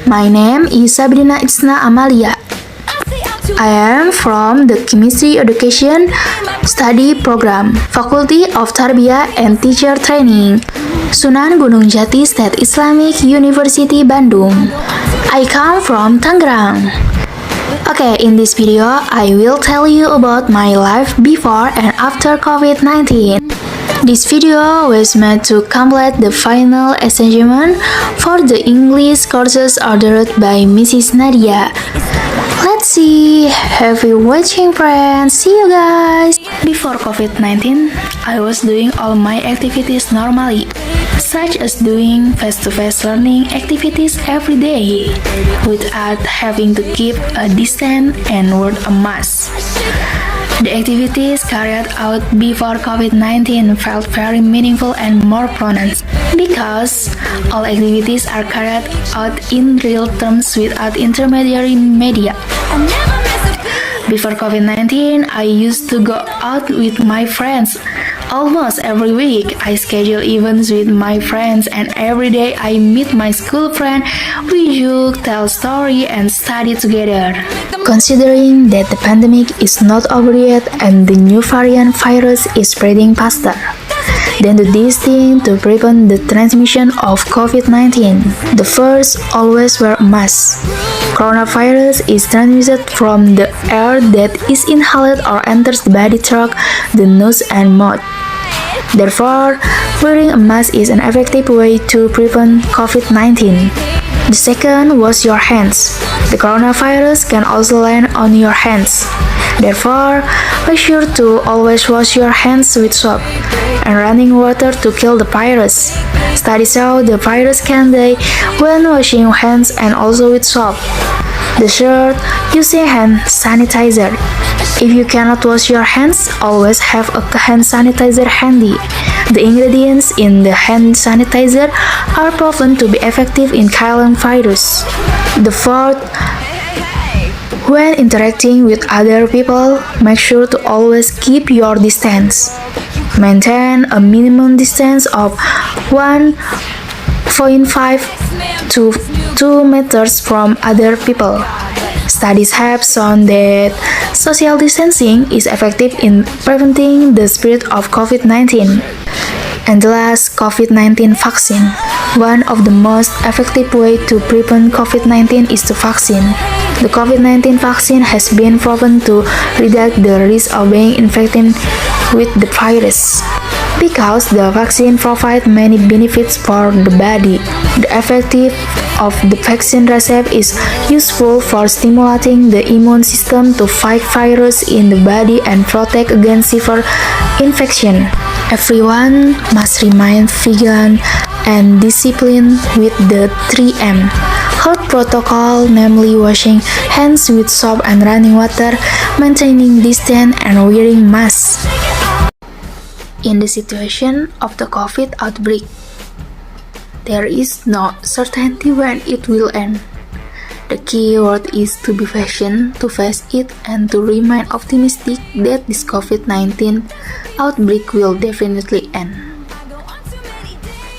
My name is Sabrina Isna Amalia. I am from the Chemistry Education Study Program, Faculty of Tarbiyah and Teacher Training, Sunan Gunung Jati State Islamic University Bandung. I come from Tangerang. Okay, in this video, I will tell you about my life before and after COVID-19. This video was made to complete the final assignment for the English courses ordered by Mrs. Nadia. Let's see. Happy watching, friends. See you guys. Before COVID-19, I was doing all my activities normally, such as doing face-to-face learning activities every day, without having to keep a distance and wear a mask. The activities carried out before COVID-19 felt very meaningful and more pronounced because all activities are carried out in real terms without intermediary media. Before COVID-19, I used to go out with my friends almost every week. I schedule events with my friends, and every day I meet my school friend. We joke, tell story, and study together. Considering that the pandemic is not over yet and the new variant virus is spreading faster, then do this thing to prevent the transmission of COVID-19. The first, always wear a mask. Coronavirus is transmitted from the air that is inhaled or enters the body through the nose and mouth. Therefore, wearing a mask is an effective way to prevent COVID-19. The second, wash your hands. The coronavirus can also land on your hands. Therefore, be sure to always wash your hands with soap and running water to kill the virus. Studies show the virus can die when washing hands and also with soap. The third, using hand sanitizer. If you cannot wash your hands, always have a hand sanitizer handy. The ingredients in the hand sanitizer are proven to be effective in killing virus. The fourth, when interacting with other people, make sure to always keep your distance. Maintain a minimum distance of 1.5 to 2 meters from other people. Studies have shown that social distancing is effective in preventing the spread of COVID-19. And the last, COVID-19 vaccine. One of the most effective ways to prevent COVID-19 is to vaccine. The COVID-19 vaccine has been proven to reduce the risk of being infected with the virus. Because the vaccine provides many benefits for the body, the effective of the vaccine recipe is useful for stimulating the immune system to fight virus in the body and protect against severe infection. Everyone must remain vigilant and disciplined with the 3M health protocol, namely washing hands with soap and running water, maintaining distance, and wearing masks. In the situation of the COVID outbreak, there is no certainty when it will end. The key word is to be patient, to face it, and to remain optimistic that this COVID-19 outbreak will definitely end.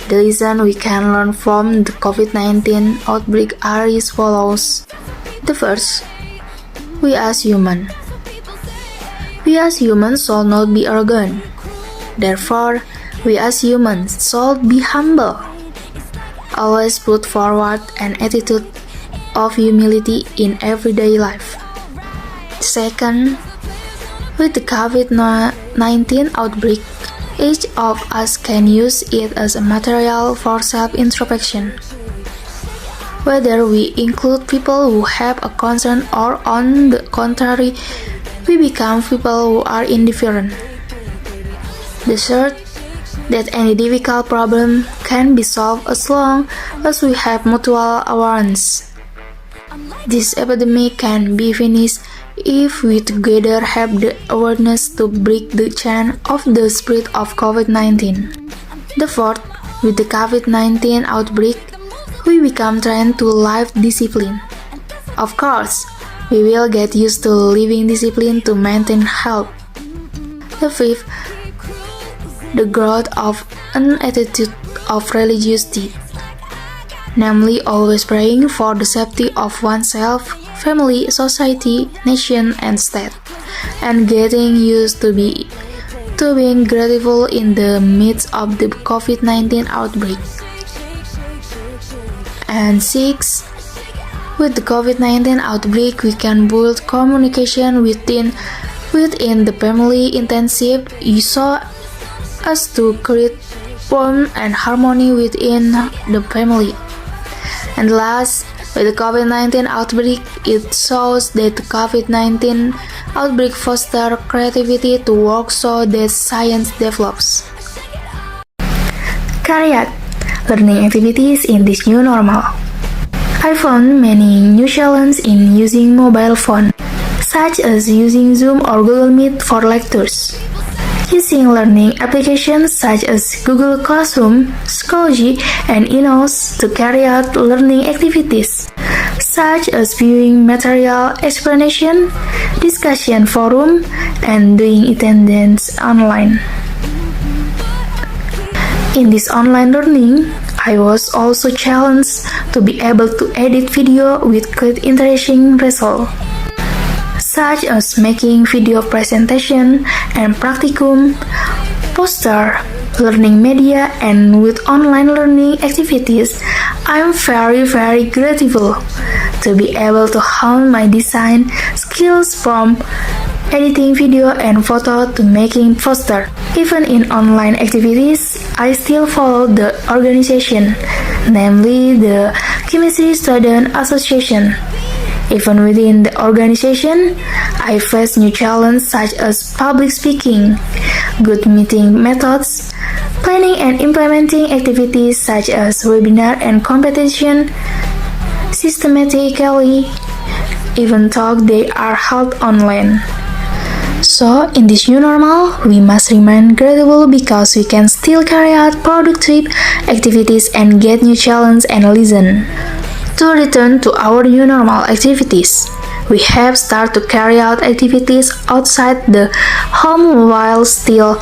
The lesson we can learn from the COVID-19 outbreak are as follows. The first, we as humans shall not be arrogant. Therefore, we as humans should be humble. Always put forward an attitude of humility in everyday life. Second, with the COVID-19 outbreak, each of us can use it as a material for self-introspection. Whether we include people who have a concern or on the contrary, we become people who are indifferent. The third, that any difficult problem can be solved as long as we have mutual awareness. This epidemic can be finished if we together have the awareness to break the chain of the spread of COVID-19. The fourth, with the COVID-19 outbreak, we become trained to live discipline. Of course, we will get used to living discipline to maintain health. The fifth, the growth of an attitude of religiosity. namely always praying for the safety of oneself, family, society, nation, and state, and getting used to being grateful in the midst of the COVID-19 outbreak. And 6. With the COVID-19 outbreak, we can build communication within the family intensive. You saw us to create warmth and harmony within the family. And last, with the COVID-19 outbreak, it shows that the COVID-19 outbreak fosters creativity to work so that science develops. Carry out learning activities in this new normal. I found many new challenges in using mobile phone, such as using Zoom or Google Meet for lectures. Using learning applications such as Google Classroom, Schoology, and Enos to carry out learning activities, such as viewing material explanation, discussion forum, and doing attendance online. In this online learning, I was also challenged to be able to edit video with good interesting results, such as making video presentation and practicum, poster, learning media, and with online learning activities. I'm very grateful to be able to hone my design skills from editing video and photo to making poster. Even in online activities, I still follow the organization, namely the Chemistry Student Association. Even within the organization, I face new challenges such as public speaking, good meeting methods, planning and implementing activities such as webinar and competition systematically, even though they are held online. So, in this new normal, we must remain grateful because we can still carry out productive activities and get new challenges and listen. To return to our new normal activities, we have started to carry out activities outside the home while still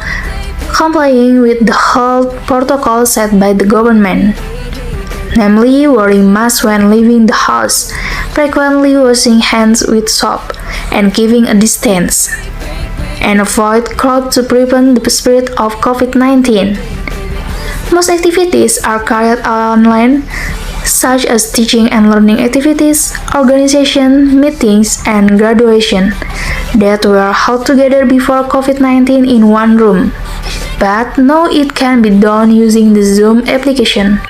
complying with the health protocol set by the government, namely wearing masks when leaving the house, frequently washing hands with soap, and keeping a distance, and avoid crowds to prevent the spread of COVID-19. Most activities are carried out online, such as teaching and learning activities, organization, meetings, and graduation that were held together before COVID-19 in one room. But now it can be done using the Zoom application.